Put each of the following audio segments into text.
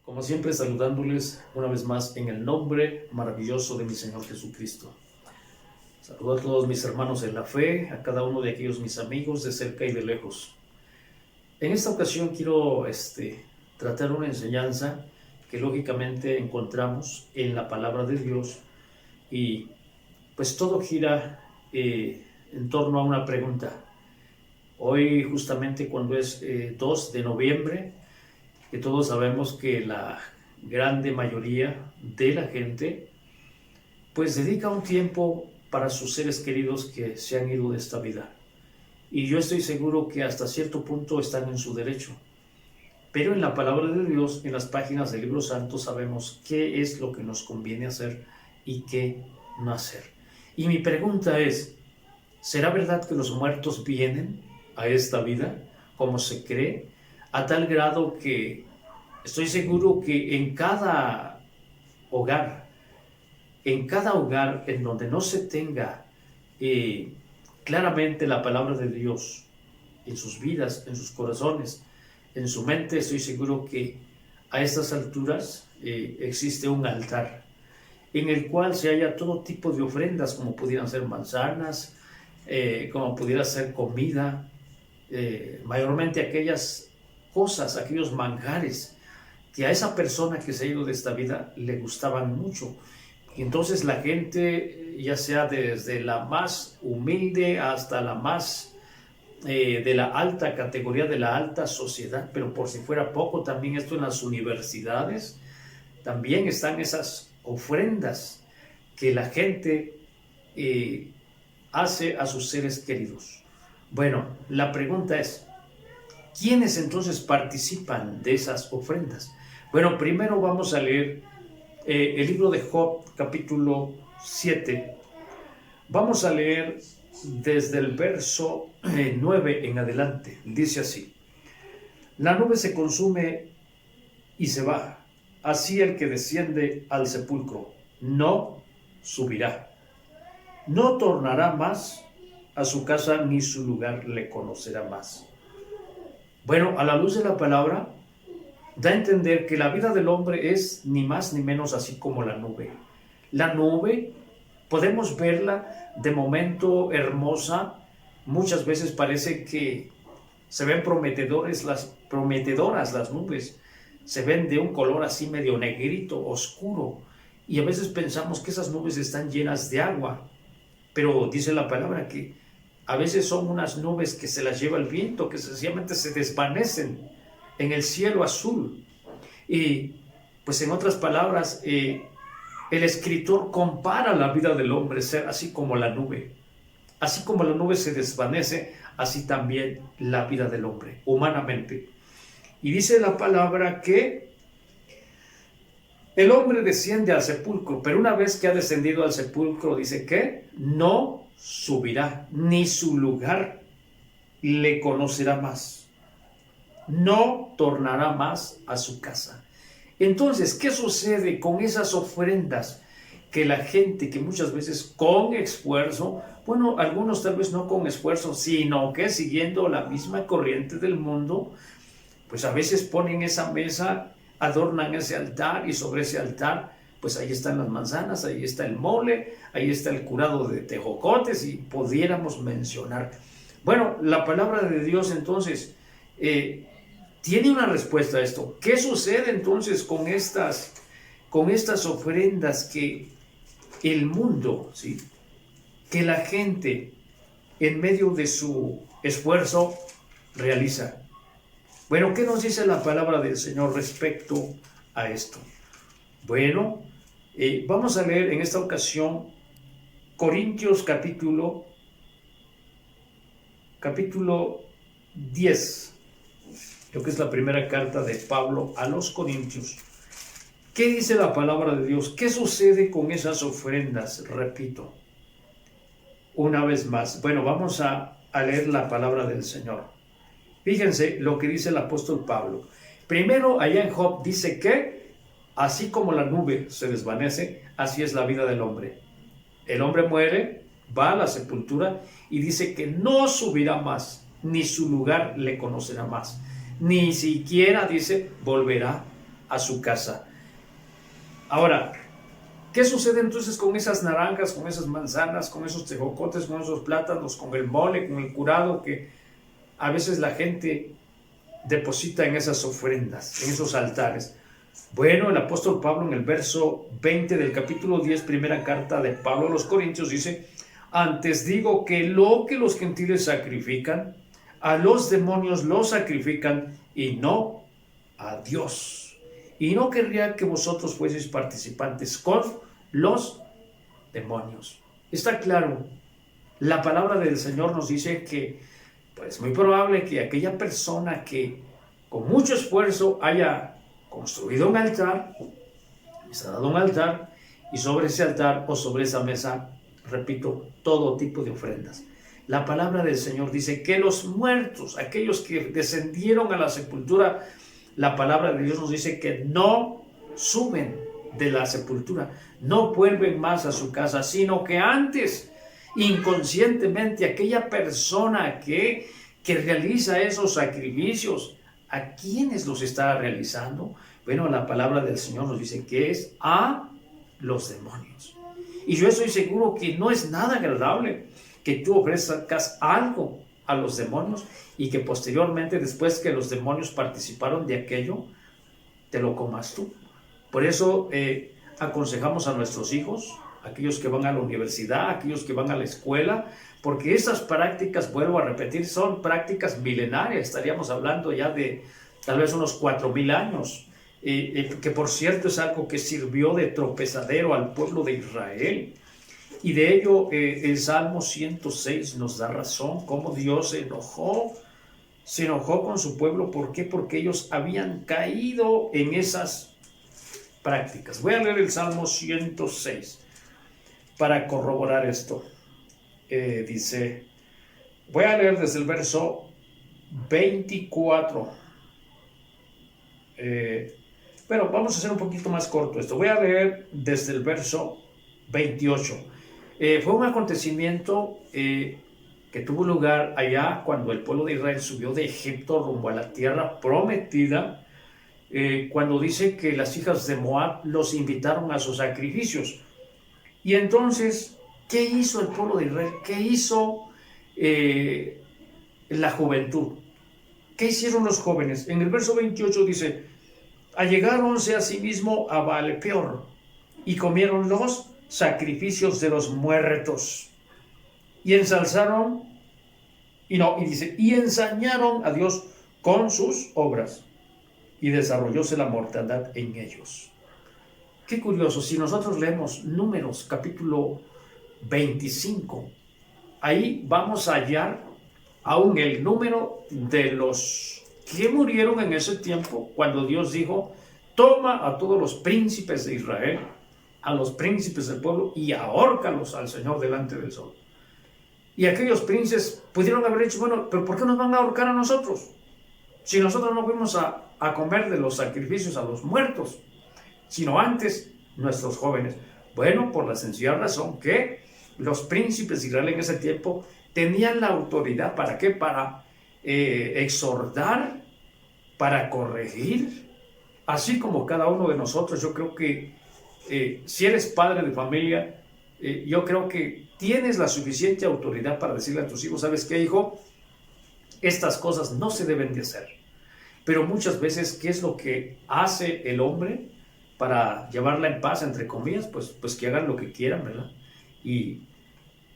Como siempre, saludándoles una vez más en el nombre maravilloso de mi Señor Jesucristo. Saludo a todos mis hermanos en la fe, a cada uno de aquellos mis amigos de cerca y de lejos. En esta ocasión quiero tratar una enseñanza que lógicamente encontramos en la palabra de Dios, y pues todo gira en torno a una pregunta. Hoy, justamente cuando es 2 de noviembre, que todos sabemos que la grande mayoría de la gente pues dedica un tiempo para sus seres queridos que se han ido de esta vida. Y yo estoy seguro que hasta cierto punto están en su derecho. Pero en la palabra de Dios, en las páginas del Libro Santo, sabemos qué es lo que nos conviene hacer y qué no hacer. Y mi pregunta es, ¿será verdad que los muertos vienen a esta vida como se cree? A tal grado que estoy seguro que en cada hogar en donde no se tenga claramente la palabra de Dios en sus vidas, en sus corazones, en su mente, estoy seguro que a estas alturas existe un altar en el cual se halla todo tipo de ofrendas, como pudieran ser manzanas, como pudiera ser comida, mayormente aquellas cosas, aquellos manjares que a esa persona que se ha ido de esta vida le gustaban mucho. Y entonces la gente, ya sea desde la más humilde hasta la más de la alta categoría, de la alta sociedad, pero por si fuera poco, también esto en las universidades, también están esas ofrendas que la gente hace a sus seres queridos. Bueno, la pregunta es, ¿quiénes entonces participan de esas ofrendas? Bueno, primero vamos a leer el libro de Job, capítulo 7. Vamos a leer desde el verso 9 en adelante. Dice así: la nube se consume y se va, así el que desciende al sepulcro no subirá, no tornará más a su casa, ni su lugar le conocerá más. Bueno, a la luz de la palabra, da a entender que la vida del hombre es ni más ni menos así como la nube. La nube, podemos verla de momento hermosa, muchas veces parece que se ven prometedoras las nubes, se ven de un color así medio negrito, oscuro, y a veces pensamos que esas nubes están llenas de agua, pero dice la palabra que a veces son unas nubes que se las lleva el viento, que sencillamente se desvanecen en el cielo azul. Y pues en otras palabras, el escritor compara la vida del hombre ser así como la nube. Así como la nube se desvanece, así también la vida del hombre, humanamente. Y dice la palabra que el hombre desciende al sepulcro, pero una vez que ha descendido al sepulcro, dice que no subirá, ni su lugar le conocerá más. No tornará más a su casa. Entonces, ¿qué sucede con esas ofrendas que la gente, que muchas veces con esfuerzo, bueno, algunos tal vez no con esfuerzo, sino que siguiendo la misma corriente del mundo, pues a veces ponen esa mesa, adornan ese altar, y sobre ese altar, pues ahí están las manzanas, ahí está el mole, ahí está el curado de tejocotes, y pudiéramos mencionar. Bueno, la palabra de Dios entonces tiene una respuesta a esto. ¿Qué sucede entonces con estas ofrendas que el mundo, ¿sí?, que la gente en medio de su esfuerzo realiza? Bueno, ¿qué nos dice la palabra del Señor respecto a esto? Bueno, vamos a leer en esta ocasión Corintios capítulo 10, lo que es la primera carta de Pablo a los Corintios. ¿Qué dice la palabra de Dios? ¿Qué sucede con esas ofrendas? Repito, una vez más. Bueno, vamos a leer la palabra del Señor. Fíjense lo que dice el apóstol Pablo. Primero, allá en Job dice que así como la nube se desvanece, así es la vida del hombre. El hombre muere, va a la sepultura y dice que no subirá más, ni su lugar le conocerá más. Ni siquiera, dice, volverá a su casa. Ahora, ¿qué sucede entonces con esas naranjas, con esas manzanas, con esos tejocotes, con esos plátanos, con el mole, con el curado que a veces la gente deposita en esas ofrendas, en esos altares? Bueno, el apóstol Pablo en el verso 20 del capítulo 10, primera carta de Pablo a los Corintios dice: antes digo que lo que los gentiles sacrifican, a los demonios lo sacrifican y no a Dios. Y no querría que vosotros fueseis participantes con los demonios. Está claro, la palabra del Señor nos dice que pues, es muy probable que aquella persona que con mucho esfuerzo haya construido un altar, instalado un altar, y sobre ese altar o sobre esa mesa, repito, todo tipo de ofrendas. La palabra del Señor dice que los muertos, aquellos que descendieron a la sepultura, la palabra de Dios nos dice que no suben de la sepultura, no vuelven más a su casa, sino que antes, inconscientemente, aquella persona que realiza esos sacrificios, ¿a quiénes los está realizando? Bueno, la palabra del Señor nos dice que es a los demonios. Y yo estoy seguro que no es nada agradable que tú ofrezcas algo a los demonios y que posteriormente, después que los demonios participaron de aquello, te lo comas tú. Por eso aconsejamos a nuestros hijos, aquellos que van a la universidad, aquellos que van a la escuela, porque esas prácticas, vuelvo a repetir, son prácticas milenarias. Estaríamos hablando ya de tal vez unos 4,000 años. Que por cierto es algo que sirvió de tropezadero al pueblo de Israel. Y de ello el Salmo 106 nos da razón, cómo Dios se enojó con su pueblo. ¿Por qué? Porque ellos habían caído en esas prácticas. Voy a leer el Salmo 106 para corroborar esto. Dice, voy a leer desde el verso 24. Pero vamos a hacer un poquito más corto esto. Voy a leer desde el verso 28. Fue un acontecimiento que tuvo lugar allá cuando el pueblo de Israel subió de Egipto rumbo a la tierra prometida, cuando dice que las hijas de Moab los invitaron a sus sacrificios. Y entonces, ¿qué hizo el pueblo de Israel? ¿Qué hizo la juventud? ¿Qué hicieron los jóvenes? En el verso 28 dice: allegáronse a sí mismo a Baal-peor y comieron los sacrificios de los muertos y ensalzaron y ensañaron a Dios con sus obras y desarrollóse la mortandad en ellos. Qué curioso, si nosotros leemos Números capítulo 25, ahí vamos a hallar aún el número de los que murieron en ese tiempo, cuando Dios dijo: toma a todos los príncipes de Israel, a los príncipes del pueblo, y ahórcalos al Señor delante del sol. Y aquellos príncipes pudieron haber dicho: bueno, pero ¿por qué nos van a ahorcar a nosotros? Si nosotros no fuimos a comer de los sacrificios a los muertos, sino antes nuestros jóvenes. Bueno, por la sencilla razón que los príncipes de Israel en ese tiempo tenían la autoridad. ¿Para qué? Para exhortar, para corregir, así como cada uno de nosotros. Yo creo que si eres padre de familia, yo creo que tienes la suficiente autoridad para decirle a tus hijos: ¿sabes qué, hijo? Estas cosas no se deben de hacer. Pero muchas veces, ¿qué es lo que hace el hombre para llevarla en paz, entre comillas? Pues que hagan lo que quieran, ¿verdad? Y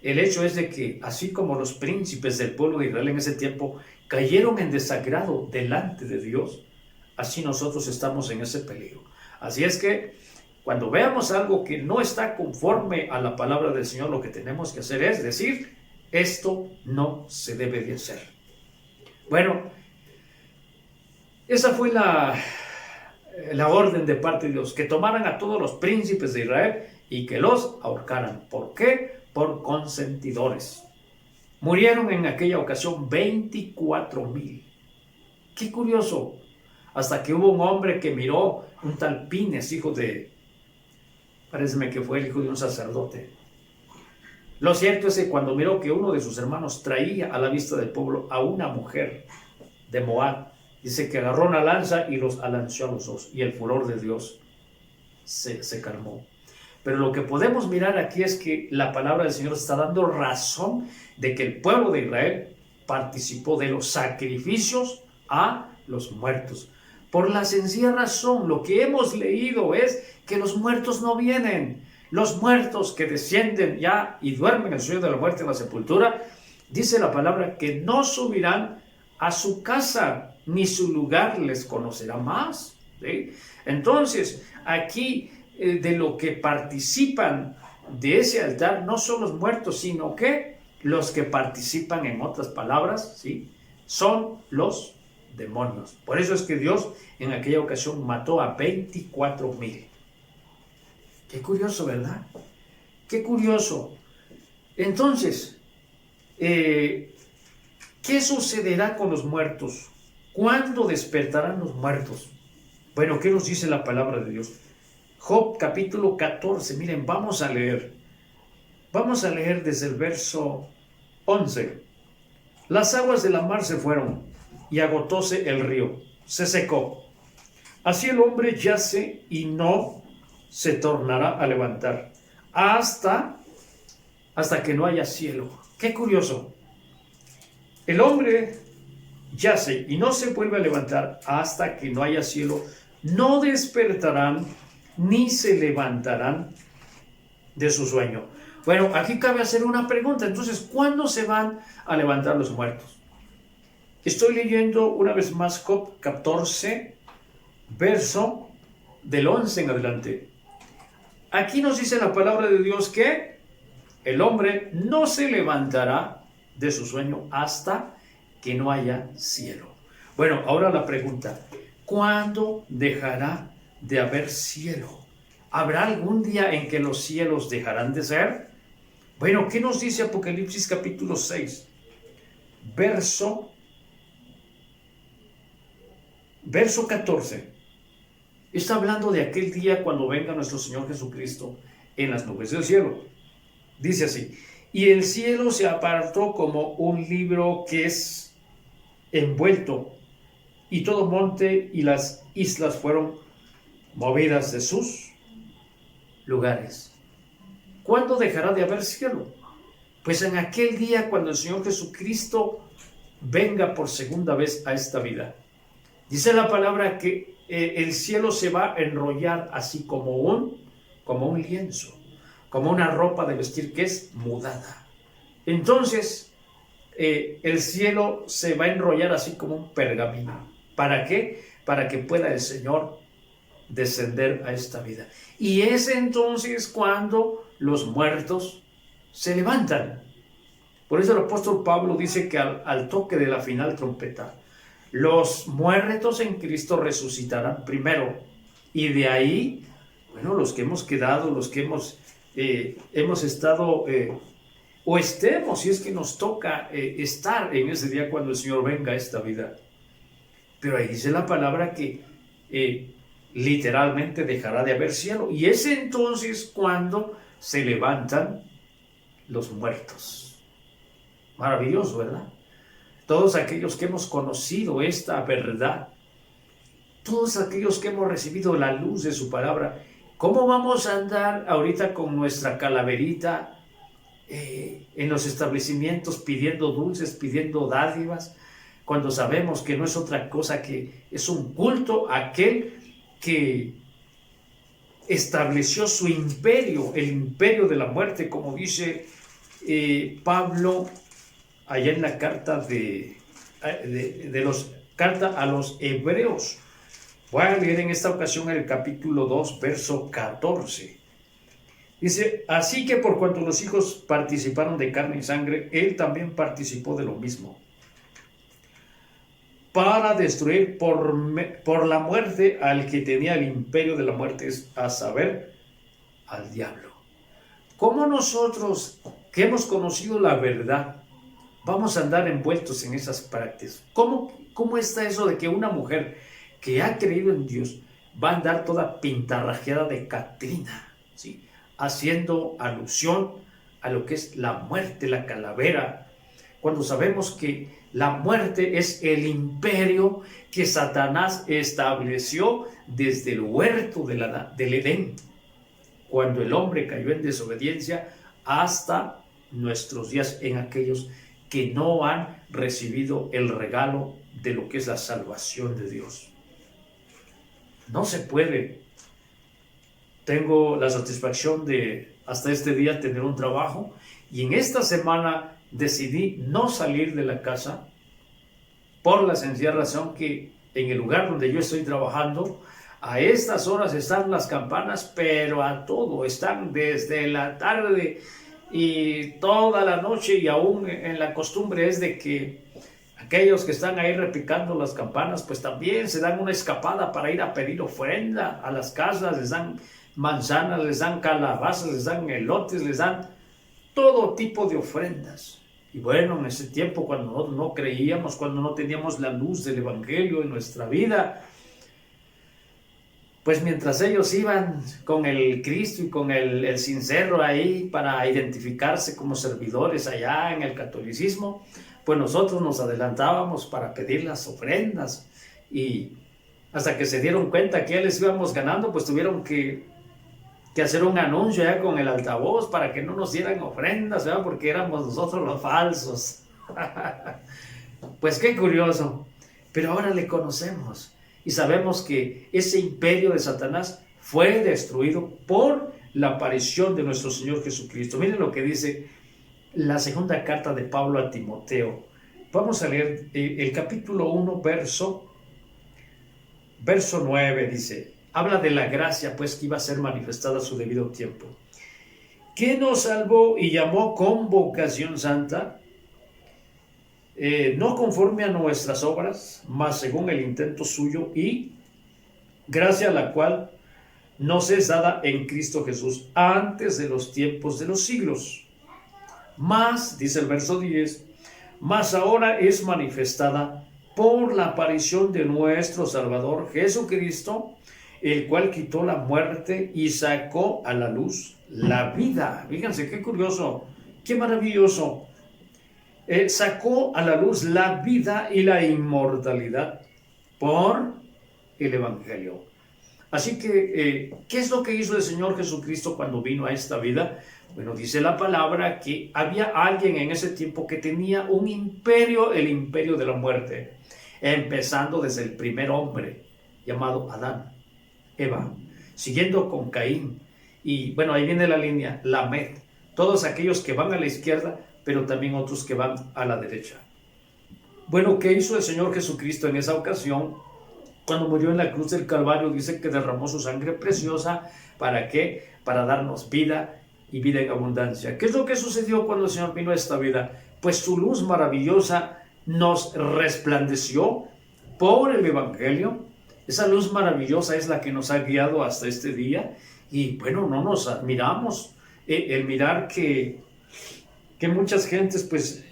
el hecho es de que, así como los príncipes del pueblo de Israel en ese tiempo cayeron en desagrado delante de Dios, así nosotros estamos en ese peligro. Así es que cuando veamos algo que no está conforme a la palabra del Señor, lo que tenemos que hacer es decir: esto no se debe de hacer. Bueno, esa fue la orden de parte de Dios, que tomaran a todos los príncipes de Israel y que los ahorcaran. ¿Por qué? Por consentidores. Murieron en aquella ocasión 24,000. Qué curioso, hasta que hubo un hombre que miró, un tal Pines, parece que fue el hijo de un sacerdote. Lo cierto es que cuando miró que uno de sus hermanos traía a la vista del pueblo a una mujer de Moab, Dice que agarró una lanza y los alanzó a los dos, y el furor de Dios se calmó. Pero lo que podemos mirar aquí es que la palabra del Señor está dando razón de que el pueblo de Israel participó de los sacrificios a los muertos. Por la sencilla razón, lo que hemos leído es que los muertos no vienen. Los muertos que descienden ya y duermen en el sueño de la muerte en la sepultura, dice la palabra que no subirán a su casa, ni su lugar les conocerá más. ¿Sí? Entonces, aquí de lo que participan de ese altar no son los muertos, sino que los que participan, en otras palabras, ¿sí?, son los demonios. Por eso es que Dios en aquella ocasión mató a 24,000. Qué curioso, ¿verdad? Qué curioso. Entonces, ¿qué sucederá con los muertos? ¿Cuándo despertarán los muertos? Bueno, ¿qué nos dice la palabra de Dios? Job capítulo 14, miren, vamos a leer desde el verso 11. Las aguas de la mar se fueron y agotóse el río, se secó. Así el hombre yace y no se tornará a levantar hasta que no haya cielo. Qué curioso. El hombre yace y no se vuelve a levantar hasta que no haya cielo. No despertarán ni se levantarán de su sueño. Bueno, aquí cabe hacer una pregunta. Entonces, ¿cuándo se van a levantar los muertos? Estoy leyendo una vez más Job 14, verso del 11 en adelante. Aquí nos dice la palabra de Dios que el hombre no se levantará de su sueño hasta que no haya cielo. Bueno, ahora la pregunta, ¿cuándo dejará de haber cielo? ¿Habrá algún día en que los cielos dejarán de ser? Bueno, ¿qué nos dice Apocalipsis capítulo 6? Verso 14. Está hablando de aquel día cuando venga nuestro Señor Jesucristo en las nubes del cielo. Dice así: y el cielo se apartó como un libro que es envuelto, y todo monte y las islas fueron movidas de sus lugares. ¿Cuándo dejará de haber cielo? Pues en aquel día cuando el Señor Jesucristo venga por segunda vez a esta vida. Dice la palabra que el cielo se va a enrollar así como un lienzo, como una ropa de vestir que es mudada. Entonces, el cielo se va a enrollar así como un pergamino. ¿Para qué? Para que pueda el Señor descender a esta vida. Y es entonces cuando los muertos se levantan. Por eso el apóstol Pablo dice que al toque de la final trompeta, los muertos en Cristo resucitarán primero, y de ahí, bueno, los que hemos quedado, los que hemos estado o estemos, si es que nos toca estar en ese día cuando el Señor venga a esta vida. Pero ahí dice la palabra que literalmente dejará de haber cielo, y es entonces cuando se levantan los muertos. Maravilloso, ¿verdad? Todos aquellos que hemos conocido esta verdad, todos aquellos que hemos recibido la luz de su palabra, ¿cómo vamos a andar ahorita con nuestra calaverita en los establecimientos pidiendo dulces, pidiendo dádivas, cuando sabemos que no es otra cosa que es un culto a aquel que estableció su imperio, el imperio de la muerte, como dice Pablo allá en la carta carta a los hebreos? Voy a leer en esta ocasión el capítulo 2, verso 14. Dice: así que por cuanto los hijos participaron de carne y sangre, él también participó de lo mismo, para destruir por la muerte al que tenía el imperio de la muerte, a saber, al diablo. ¿Cómo nosotros, que hemos conocido la verdad, vamos a andar envueltos en esas prácticas? ¿Cómo está eso de que una mujer que ha creído en Dios va a andar toda pintarrajeada de Catrina, ¿sí?, haciendo alusión a lo que es la muerte, la calavera, cuando sabemos que la muerte es el imperio que Satanás estableció desde el huerto del Edén, cuando el hombre cayó en desobediencia, hasta nuestros días, en aquellos que no han recibido el regalo de lo que es la salvación de Dios. No se puede. Tengo la satisfacción de hasta este día tener un trabajo, y en esta semana decidí no salir de la casa por la sencilla razón que en el lugar donde yo estoy trabajando, a estas horas están las campanas, pero a todo, están desde la tarde y toda la noche, y aún en la costumbre es de que aquellos que están ahí repicando las campanas, pues también se dan una escapada para ir a pedir ofrenda a las casas, les dan manzanas, les dan calabazas, les dan elotes, les dan todo tipo de ofrendas. Y bueno, en ese tiempo cuando no creíamos, cuando no teníamos la luz del Evangelio en nuestra vida, pues mientras ellos iban con el Cristo y con el cencerro ahí para identificarse como servidores allá en el catolicismo, pues nosotros nos adelantábamos para pedir las ofrendas, y hasta que se dieron cuenta que ya les íbamos ganando, pues tuvieron que hacer un anuncio ya con el altavoz para que no nos dieran ofrendas, ¿verdad? Porque éramos nosotros los falsos. Pues qué curioso, pero ahora le conocemos y sabemos que ese imperio de Satanás fue destruido por la aparición de nuestro Señor Jesucristo. Miren lo que dice la segunda carta de Pablo a Timoteo. Vamos a leer el capítulo 1, verso 9, dice, habla de la gracia, pues, que iba a ser manifestada a su debido tiempo. ¿Quién nos salvó y llamó con vocación santa? No conforme a nuestras obras, mas según el intento suyo, y gracia a la cual nos es dada en Cristo Jesús antes de los tiempos de los siglos. Mas, dice el verso 10, mas ahora es manifestada por la aparición de nuestro Salvador Jesucristo, el cual quitó la muerte y sacó a la luz la vida. Fíjense qué curioso, qué maravilloso. Sacó a la luz la vida y la inmortalidad por el Evangelio. Así que, ¿qué es lo que hizo el Señor Jesucristo cuando vino a esta vida? Bueno, dice la palabra que había alguien en ese tiempo que tenía un imperio, el imperio de la muerte, empezando desde el primer hombre llamado Adán, Eva, siguiendo con Caín, y bueno, ahí viene la línea, Lamed, todos aquellos que van a la izquierda, pero también otros que van a la derecha. Bueno, ¿qué hizo el Señor Jesucristo en esa ocasión? Cuando murió en la cruz del Calvario, dice que derramó su sangre preciosa. ¿Para qué? Para darnos vida y vida en abundancia. ¿Qué es lo que sucedió cuando el Señor vino a esta vida? Pues su luz maravillosa nos resplandeció por el Evangelio. Esa luz maravillosa es la que nos ha guiado hasta este día. Y bueno, no nos admiramos el mirar que muchas gentes pues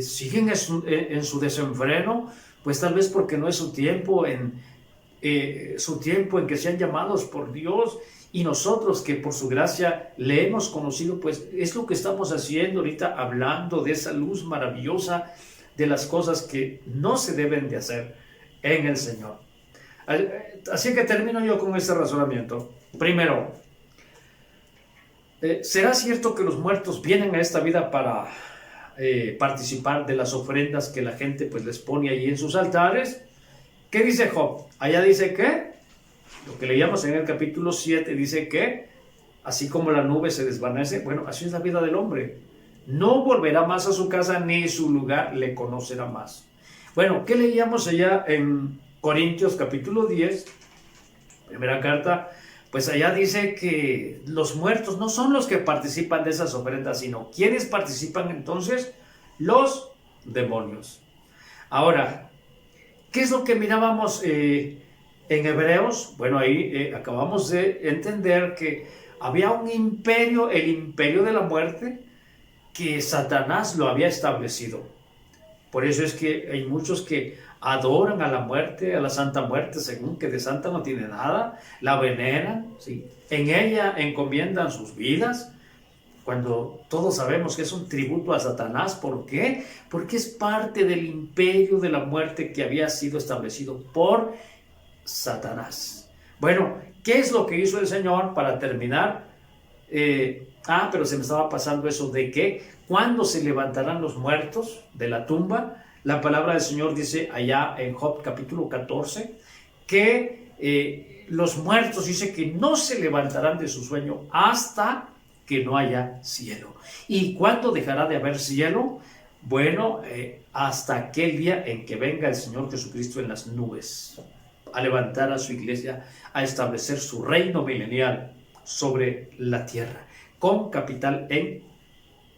siguen en su desenfreno, pues tal vez porque no es su tiempo en que sean llamados por Dios, y nosotros que por su gracia le hemos conocido, pues es lo que estamos haciendo ahorita, hablando de esa luz maravillosa, de las cosas que no se deben de hacer en el Señor. Así que termino yo con este razonamiento. Primero, ¿será cierto que los muertos vienen a esta vida para participar de las ofrendas que la gente pues les pone ahí en sus altares? ¿Qué dice Job? Allá dice que, lo que leíamos en el capítulo 7, dice que así como la nube se desvanece, bueno, así es la vida del hombre. No volverá más a su casa, ni su lugar le conocerá más. Bueno, ¿qué leíamos allá en Corintios capítulo 10, primera carta? Pues allá dice que los muertos no son los que participan de esas ofrendas, sino ¿quiénes participan entonces? Los demonios. Ahora, ¿qué es lo que mirábamos en Hebreos? Bueno, ahí acabamos de entender que había un imperio, el imperio de la muerte, que Satanás lo había establecido. Por eso es que hay muchos que adoran a la muerte, a la Santa Muerte, según que de santa no tiene nada, la veneran, ¿sí? En ella encomiendan sus vidas, cuando todos sabemos que es un tributo a Satanás. ¿Por qué? Porque es parte del imperio de la muerte que había sido establecido por Satanás. Bueno, ¿qué es lo que hizo el Señor para terminar? Pero se me estaba pasando eso de que cuando se levantarán los muertos de la tumba, la palabra del Señor dice allá en Job capítulo 14 que los muertos, dice que no se levantarán de su sueño hasta que no haya cielo. ¿Y cuándo dejará de haber cielo? Bueno, hasta aquel día en que venga el Señor Jesucristo en las nubes a levantar a su iglesia, a establecer su reino milenial sobre la tierra, con capital en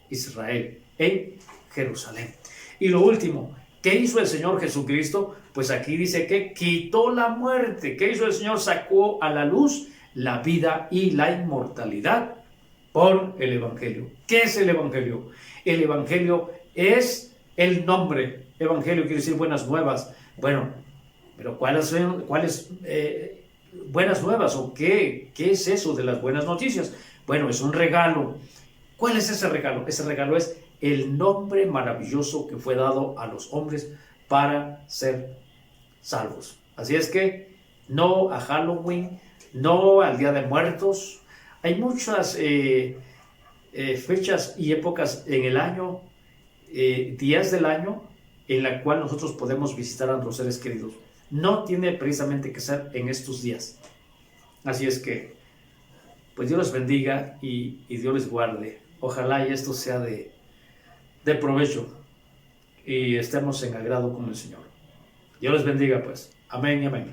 Israel, en Jerusalén. Y lo último, ¿qué hizo el Señor Jesucristo? Pues aquí dice que quitó la muerte. ¿Qué hizo el Señor? Sacó a la luz la vida y la inmortalidad por el Evangelio. ¿Qué es el Evangelio? El Evangelio es el nombre. Evangelio quiere decir buenas nuevas. Bueno, pero ¿cuáles buenas nuevas? ¿O qué es eso de las buenas noticias? Bueno, es un regalo. ¿Cuál es ese regalo? Ese regalo es el nombre maravilloso que fue dado a los hombres para ser salvos. Así es que no a Halloween, no al Día de Muertos. Hay muchas fechas y épocas en el año, días del año, en la cual nosotros podemos visitar a nuestros seres queridos. No tiene precisamente que ser en estos días. Así es que, pues Dios les bendiga y Dios les guarde. Ojalá y esto sea de provecho y estemos en agrado con el Señor. Dios les bendiga, pues. Amén y amén.